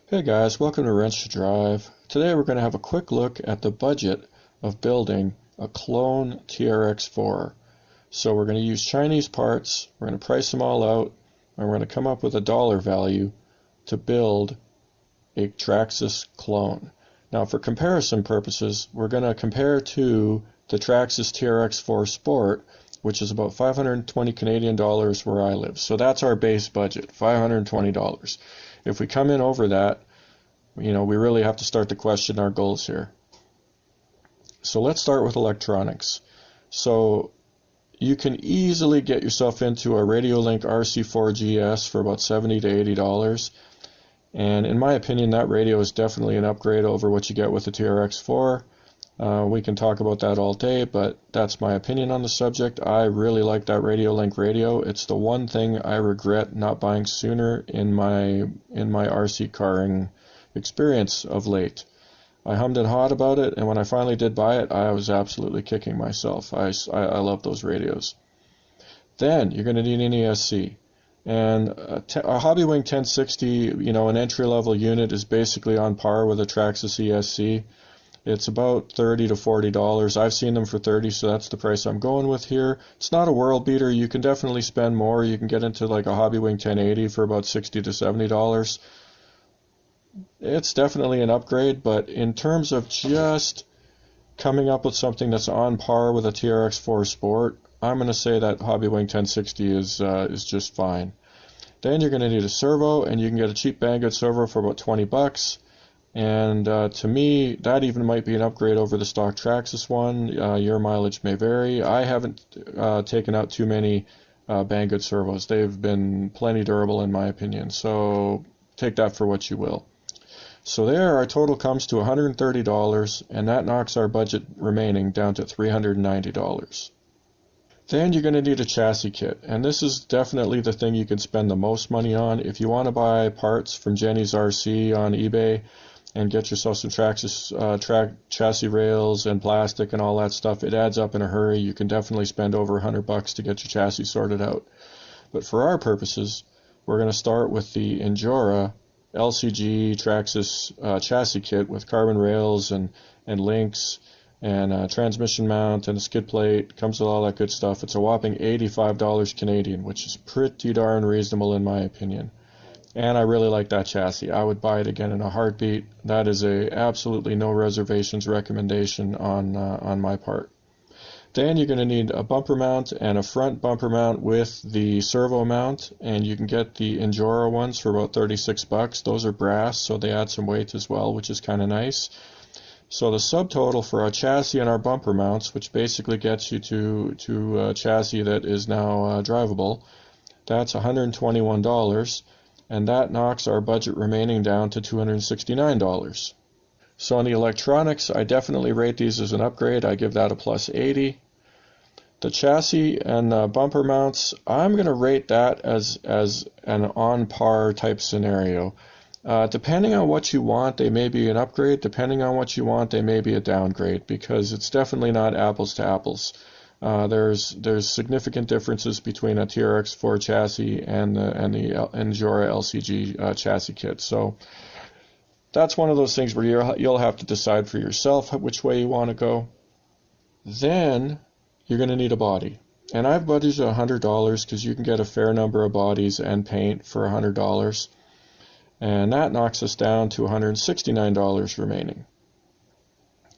Hey guys, welcome to Wrench to Drive. Today we're going to have a quick look at the budget of building a clone TRX4. So we're going to use Chinese parts, we're going to price them all out, and we're going to come up with a dollar value to build a Traxxas clone. Now for comparison purposes, we're going to compare to the Traxxas TRX4 Sport, which is about 520 Canadian dollars where I live. So that's our base budget, $520. If we come in over that, we really have to start to question our goals here. So let's start with electronics. So you can easily get yourself into a Radiolink RC4GS for about $70 to $80. And in my opinion, that radio is definitely an upgrade over what you get with the TRX4. We can talk about that all day, but that's my opinion on the subject. I really like that Radiolink radio. It's the one thing I regret not buying sooner in my RC carring experience of late. I hummed and hawed about it, and when I finally did buy it, I was absolutely kicking myself. I love those radios. Then you're going to need an ESC. And a Hobbywing 1060, an entry-level unit is basically on par with a Traxxas ESC. It's about $30 to $40. I've seen them for $30, so that's the price I'm going with here. It's not a world beater. You can definitely spend more. You can get into like a Hobbywing 1080 for about $60 to $70. It's definitely an upgrade, but in terms of just coming up with something that's on par with a TRX4 Sport, I'm going to say that Hobbywing 1060 is just fine. Then you're going to need a servo, and you can get a cheap Banggood servo for about $20. And to me, that even might be an upgrade over the stock Traxxas one. Your mileage may vary. I haven't taken out too many Banggood servos. They've been plenty durable in my opinion, so take that for what you will. So there, our total comes to $130, and that knocks our budget remaining down to $390. Then you're going to need a chassis kit, and this is definitely the thing you can spend the most money on. If you want to buy parts from Jenny's RC on eBay and get yourself some Traxxas chassis rails and plastic and all that stuff, it adds up in a hurry. You can definitely spend over $100 to get your chassis sorted out. But for our purposes, we're going to start with the Injora LCG Traxxas chassis kit with carbon rails and links and a transmission mount and a skid plate. Comes with all that good stuff. It's a whopping $85 Canadian, which is pretty darn reasonable in my opinion. And I really like that chassis. I would buy it again in a heartbeat. That is a absolutely no reservations recommendation on my part. Then you're going to need a bumper mount and a front bumper mount with the servo mount, and you can get the Injora ones for about $36. Those are brass, so they add some weight as well, which is kind of nice. So the subtotal for our chassis and our bumper mounts, which basically gets you to a chassis that is now drivable, that's $121, and that knocks our budget remaining down to $269. So on the electronics, I definitely rate these as an upgrade. I give that a plus 80. The chassis and bumper mounts, I'm going to rate that as an on-par type scenario. Depending on what you want, they may be an upgrade. Depending on what you want, they may be a downgrade, because it's definitely not apples to apples. There's significant differences between a TRX4 chassis and the Injora LCG chassis kit. So that's one of those things where you'll have to decide for yourself which way you want to go. Then you're going to need a body. And I've budgeted $100 because you can get a fair number of bodies and paint for $100. And that knocks us down to $169 remaining.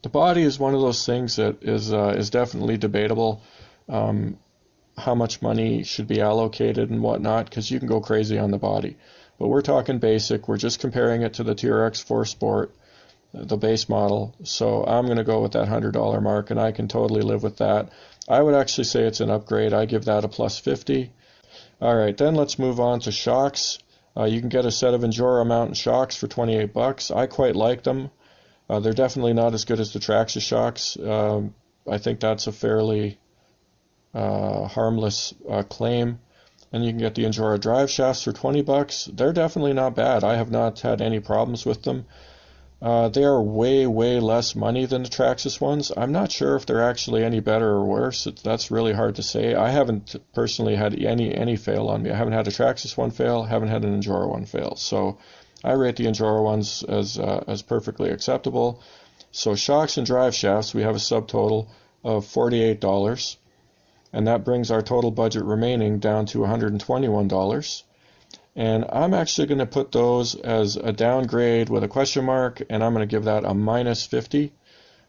The body is one of those things that is definitely debatable, how much money should be allocated and whatnot, because you can go crazy on the body. But we're talking basic. We're just comparing it to the TRX4 Sport, the base model. So I'm going to go with that $100 mark, and I can totally live with that. I would actually say it's an upgrade. I give that a plus 50. All right, then let's move on to shocks. You can get a set of Injora mountain shocks for $28. I quite like them. They're definitely not as good as the Traxxas shocks. I think that's a fairly harmless claim. And you can get the Injora drive shafts for $20. They're definitely not bad. I have not had any problems with them. They are way less money than the Traxxas ones. I'm not sure if they're actually any better or worse. That's really hard to say. I haven't personally had any fail on me. I haven't had a Traxxas one fail, haven't had an Injora one fail. So I rate the Enduro ones as perfectly acceptable. So shocks and drive shafts, we have a subtotal of $48, and that brings our total budget remaining down to $121. And I'm actually going to put those as a downgrade with a question mark, and I'm going to give that a -50,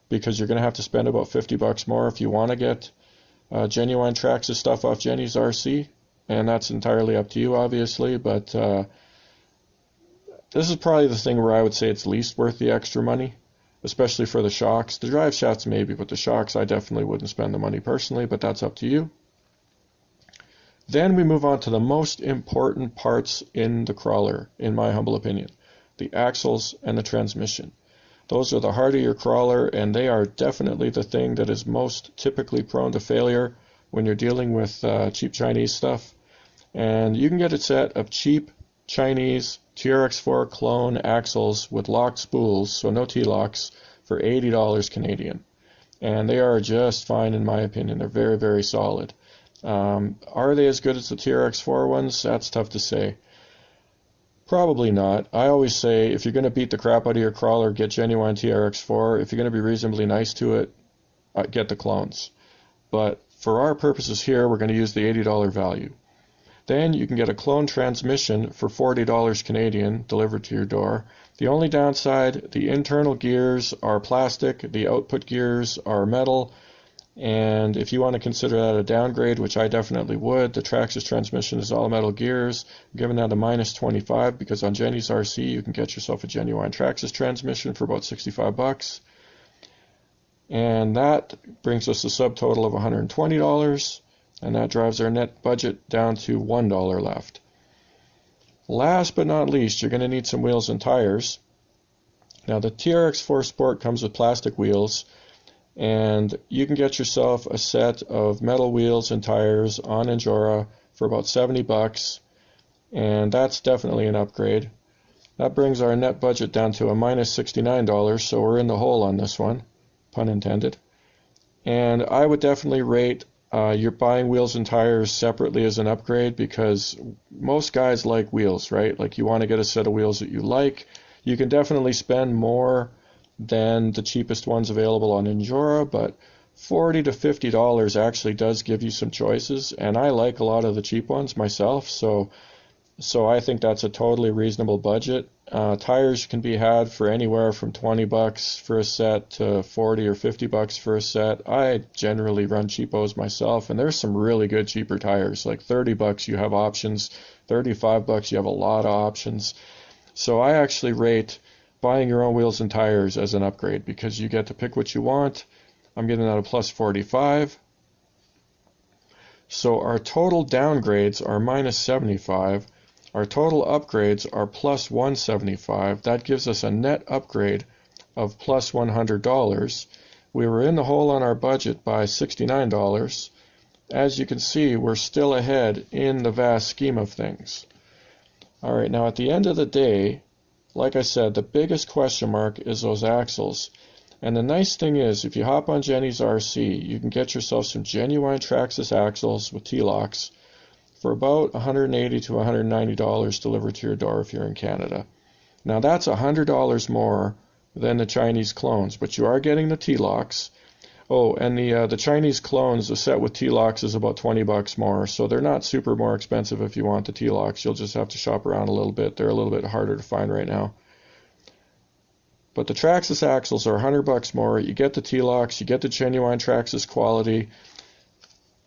because you're going to have to spend about $50 more if you want to get genuine Traxxas stuff off Jenny's RC, and that's entirely up to you, obviously, but this is probably the thing where I would say it's least worth the extra money, especially for the shocks. The drive shafts maybe, but the shocks I definitely wouldn't spend the money personally, but that's up to you. Then we move on to the most important parts in the crawler, in my humble opinion, the axles and the transmission. Those are the heart of your crawler, and they are definitely the thing that is most typically prone to failure when you're dealing with cheap Chinese stuff. And you can get a set of cheap Chinese TRX4 clone axles with locked spools, so no T-locks, for $80 Canadian. And they are just fine in my opinion. They're very, very solid. Are they as good as the TRX4 ones? That's tough to say. Probably not. I always say if you're going to beat the crap out of your crawler, get genuine TRX4. If you're going to be reasonably nice to it, get the clones. But for our purposes here, we're going to use the $80 value. Then you can get a clone transmission for $40 Canadian delivered to your door. The only downside, the internal gears are plastic, the output gears are metal, and if you want to consider that a downgrade, which I definitely would, the Traxxas transmission is all metal gears. I'm giving that a -25 because on Jenny's RC you can get yourself a genuine Traxxas transmission for about $65. And that brings us a subtotal of $120, and that drives our net budget down to $1 left. Last but not least, you're going to need some wheels and tires. Now the TRX4 Sport comes with plastic wheels, and you can get yourself a set of metal wheels and tires on Enduro for about $70, and that's definitely an upgrade. That brings our net budget down to a -$69, so we're in the hole on this one, pun intended. And I would definitely rate you're buying wheels and tires separately as an upgrade, because most guys like wheels, right? Like, you want to get a set of wheels that you like. You can definitely spend more than the cheapest ones available on Enduro, but $40 to $50 actually does give you some choices, and I like a lot of the cheap ones myself, so I think that's a totally reasonable budget. Tires can be had for anywhere from $20 for a set to $40 or $50 for a set. I generally run cheapos myself, and there's some really good cheaper tires. Like $30 you have options, $35 you have a lot of options. So I actually rate buying your own wheels and tires as an upgrade, because you get to pick what you want. I'm giving that a +45. So our total downgrades are -75. Our total upgrades are +175. That gives us a net upgrade of +$100. We were in the hole on our budget by $69. As you can see, we're still ahead in the vast scheme of things. All right, now at the end of the day, like I said, the biggest question mark is those axles. And the nice thing is, if you hop on Jenny's RC, you can get yourself some genuine Traxxas axles with T-locks for about $180 to $190 delivered to your door if you're in Canada. Now that's $100 more than the Chinese clones, but you are getting the T-locks. Oh, and the Chinese clones, the set with T-locks is about $20 more, so they're not super more expensive if you want the T-locks. You'll just have to shop around a little bit. They're a little bit harder to find right now. But the Traxxas axles are $100 more. You get the T-locks, you get the genuine Traxxas quality.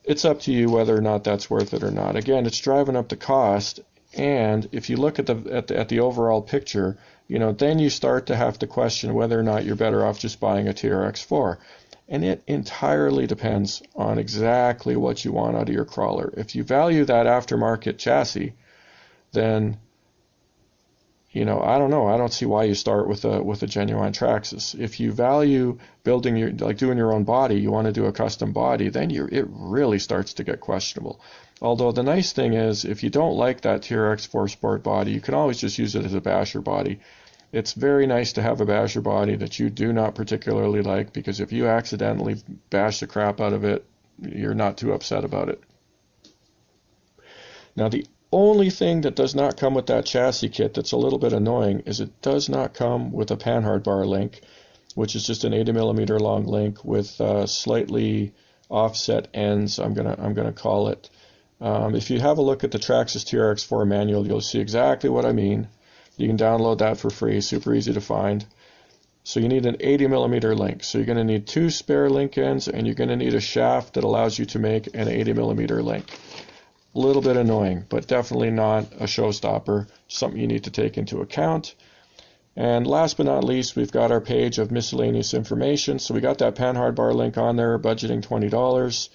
It's up to you whether or not that's worth it or not. Again, it's driving up the cost, and if you look at the overall picture, then you start to have to question whether or not you're better off just buying a TRX4. And it entirely depends on exactly what you want out of your crawler. If you value that aftermarket chassis, then I don't know. I don't see why you start with a genuine Traxxas. If you value doing your own body, you want to do a custom body, then it really starts to get questionable. Although the nice thing is, if you don't like that TRX4 Sport body, you can always just use it as a basher body. It's very nice to have a basher body that you do not particularly like, because if you accidentally bash the crap out of it, you're not too upset about it. Now, the only thing that does not come with that chassis kit that's a little bit annoying is it does not come with a panhard bar link, which is just an 80mm long link with slightly offset ends, I'm gonna call it. If you have a look at the Traxxas TRX4 manual, you'll see exactly what I mean. You can download that for free, super easy to find. So you need an 80mm link. So you're going to need 2 spare link ends, and you're going to need a shaft that allows you to make an 80mm link. A little bit annoying, but definitely not a showstopper, something you need to take into account. And last but not least, we've got our page of miscellaneous information. So we got that panhard bar link on there, budgeting $20.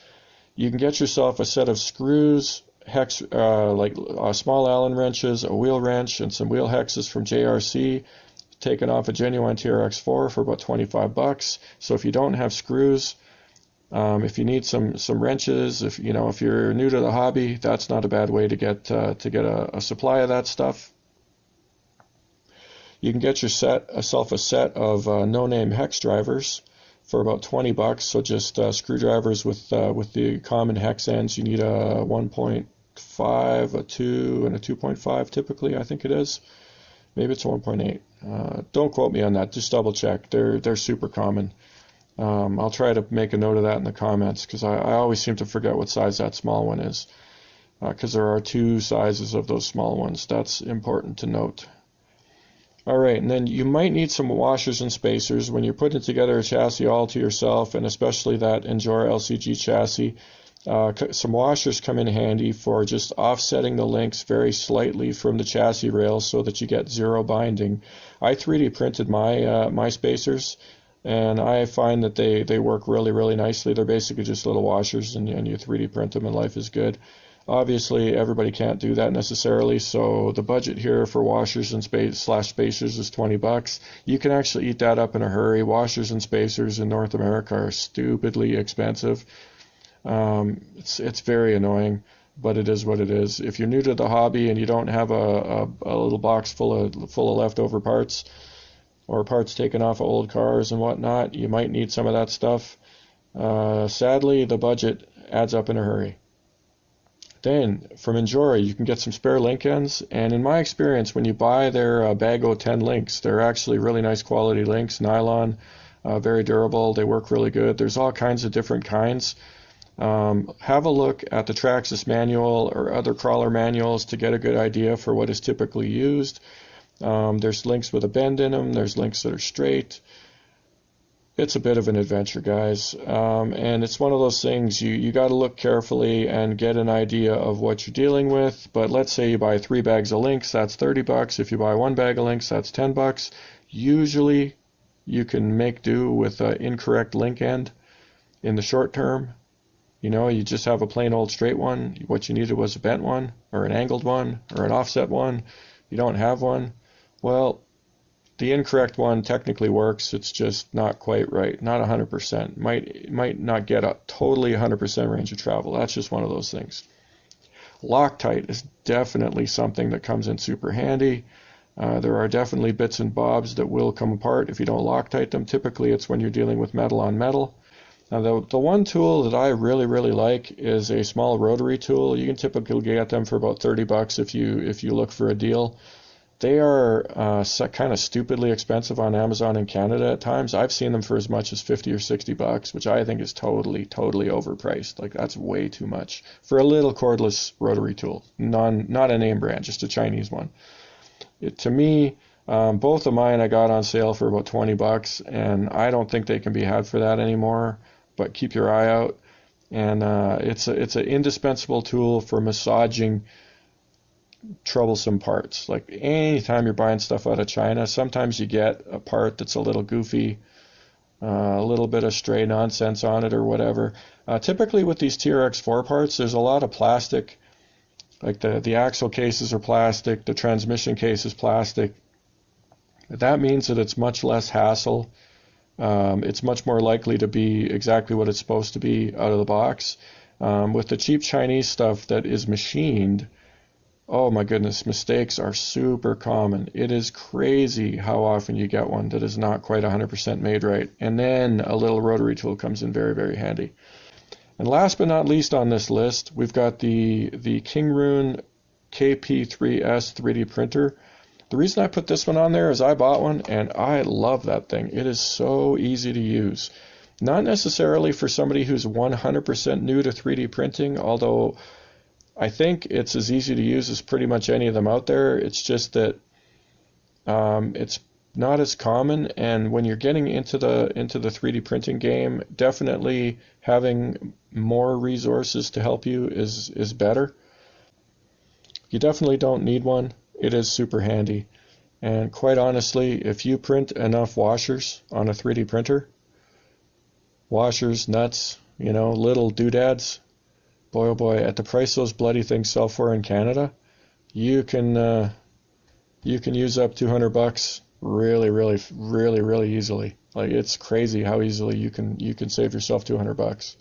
You can get yourself a set of screws, hex, small Allen wrenches, a wheel wrench, and some wheel hexes from JRC, taken off a genuine TRX4 for about 25 bucks. So if you don't have screws, if you need some wrenches, if you're new to the hobby, that's not a bad way to get a supply of that stuff. You can get yourself a set of no-name hex drivers for about 20 bucks. So just screwdrivers with the common hex ends. You need a 1.5, a 2, and a 2.5 typically, I think it is. Maybe it's a 1.8. Don't quote me on that. Just double check. They're super common. I'll try to make a note of that in the comments because I always seem to forget what size that small one is because there are 2 sizes of those small ones. That's important to note. Alright, and then you might need some washers and spacers when you're putting together a chassis all to yourself, and especially that Endura LCG chassis. Some washers come in handy for just offsetting the links very slightly from the chassis rails so that you get 0 binding. I 3D printed my spacers, and I find that they work really, really nicely. They're basically just little washers, and you 3D print them, and life is good. Obviously, everybody can't do that necessarily, so the budget here for washers and spacers is 20 bucks. You can actually eat that up in a hurry. Washers and spacers in North America are stupidly expensive. It's very annoying, but it is what it is. If you're new to the hobby and you don't have a little box full of leftover parts or parts taken off of old cars and whatnot, you might need some of that stuff. Sadly, the budget adds up in a hurry. Then, from Endura, you can get some spare link ends, and in my experience, when you buy their Bago 10 links, they're actually really nice quality links, nylon, very durable, they work really good. There's all kinds of different kinds. Have a look at the Traxxas manual or other crawler manuals to get a good idea for what is typically used. There's links with a bend in them, there's links that are straight. It's a bit of an adventure, guys, and it's one of those things you got to look carefully and get an idea of what you're dealing with. But let's say you buy 3 bags of links, that's 30 bucks. If you buy 1 bag of links, that's 10 bucks. Usually you can make do with an incorrect link end in the short term. You just have a plain old straight one. What you needed was a bent one or an angled one or an offset one. You don't have one. Well, the incorrect one technically works, it's just not quite right, not 100%. Might not get a totally 100% range of travel. That's just one of those things. Loctite is definitely something that comes in super handy. There are definitely bits and bobs that will come apart if you don't Loctite them. Typically it's when you're dealing with metal on metal. Now the one tool that I really, really like is a small rotary tool. You can typically get them for about 30 bucks if you look for a deal. They are kind of stupidly expensive on Amazon in Canada at times. I've seen them for as much as 50 or 60 bucks, which I think is totally overpriced. Like, that's way too much for a little cordless rotary tool. Not a name brand, just a Chinese one. To me, both of mine I got on sale for about 20 bucks, and I don't think they can be had for that anymore, but keep your eye out. And it's an indispensable tool for massaging troublesome parts. Like, anytime you're buying stuff out of China, sometimes you get a part that's a little goofy, a little bit of stray nonsense on it or whatever. Typically with these TRX4 parts, there's a lot of plastic. Like the axle cases are plastic, the transmission case is plastic. That means that it's much less hassle. It's much more likely to be exactly what it's supposed to be out of the box. With the cheap Chinese stuff that is machined, oh my goodness, mistakes are super common. It is crazy how often you get one that is not quite 100% made right. And then a little rotary tool comes in very, very handy. And last but not least on this list, we've got the King Rune KP3S 3D printer. The reason I put this one on there is I bought one and I love that thing. It is so easy to use. Not necessarily for somebody who's 100% new to 3D printing, although I think it's as easy to use as pretty much any of them out there. It's just that it's not as common, and when you're getting into the 3D printing game, definitely having more resources to help you is better. You definitely don't need one. It is super handy. And quite honestly, if you print enough washers on a 3D printer, washers, nuts, little doodads, boy oh boy, at the price those bloody things sell for in Canada, you can use up $200 really easily. Like, it's crazy how easily you can save yourself $200.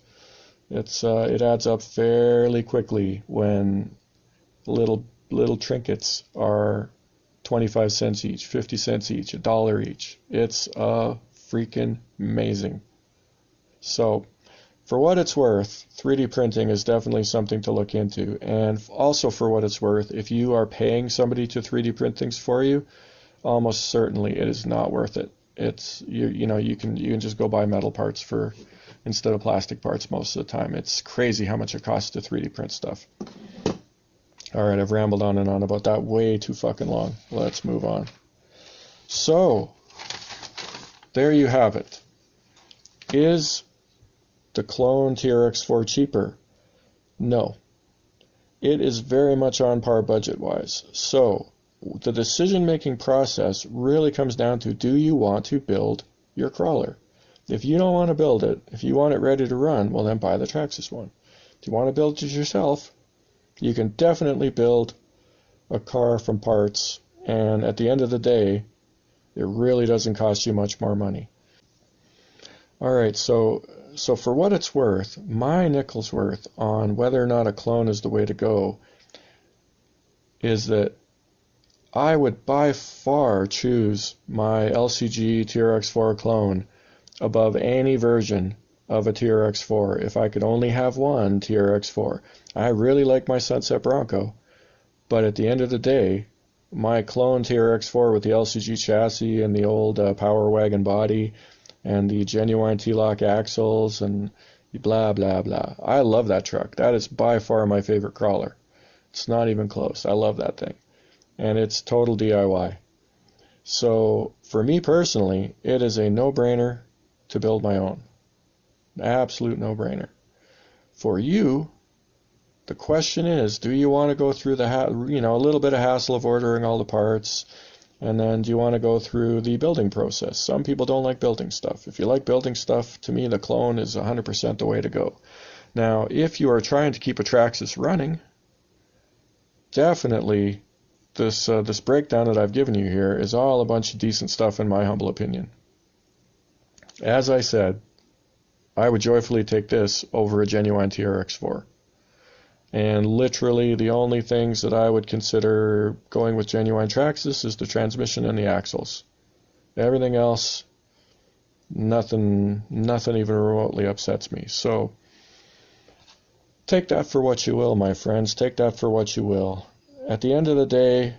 It adds up fairly quickly when little trinkets are 25 cents each, 50 cents each, $1 each. It's freaking amazing. So, for what it's worth, 3D printing is definitely something to look into. And also, for what it's worth, if you are paying somebody to 3D print things for you, almost certainly it is not worth it. It's you can just go buy metal parts instead of plastic parts most of the time. It's crazy how much it costs to 3D print stuff. All right, I've rambled on and on about that way too fucking long. Let's move on. So, there you have it. Is the clone TRX4 cheaper? No. It is very much on par budget-wise. So, the decision-making process really comes down to, do you want to build your crawler? If you don't want to build it, if you want it ready to run, well then buy the Traxxas one. If you want to build it yourself, you can definitely build a car from parts, and at the end of the day, it really doesn't cost you much more money. Alright, so for what it's worth, my nickel's worth on whether or not a clone is the way to go is that I would by far choose my LCG TRX4 clone above any version of a TRX4 if I could only have one TRX4. I really like my Sunset Bronco, but at the end of the day, my clone TRX4 with the LCG chassis and the old Power Wagon body and the genuine T-lock axles and blah blah blah. I love that truck. That is by far my favorite crawler. It's not even close. I love that thing. And it's total DIY. So for me personally, it is a no-brainer to build my own. Absolute no-brainer. For you, the question is, do you want to go through a little bit of hassle of ordering all the parts, and then do you want to go through the building process? Some people don't like building stuff. If you like building stuff, to me the clone is 100% the way to go. Now, if you are trying to keep a Traxxas running, definitely this breakdown that I've given you here is all a bunch of decent stuff in my humble opinion. As I said, I would joyfully take this over a genuine TRX4. And literally the only things that I would consider going with genuine Traxxas is the transmission and the axles. Everything else, nothing even remotely upsets me. So take that for what you will, my friends. Take that for what you will. At the end of the day,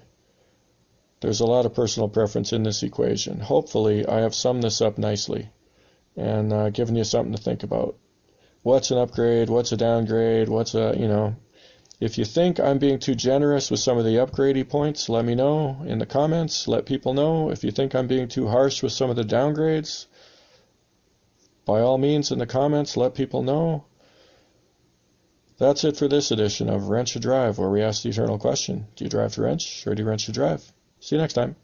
there's a lot of personal preference in this equation. Hopefully, I have summed this up nicely and given you something to think about. What's an upgrade? What's a downgrade? If you think I'm being too generous with some of the upgradey points, let me know in the comments. Let people know. If you think I'm being too harsh with some of the downgrades, by all means in the comments, let people know. That's it for this edition of Wrench or Drive, where we ask the eternal question: do you drive to wrench, or do you wrench to drive? See you next time.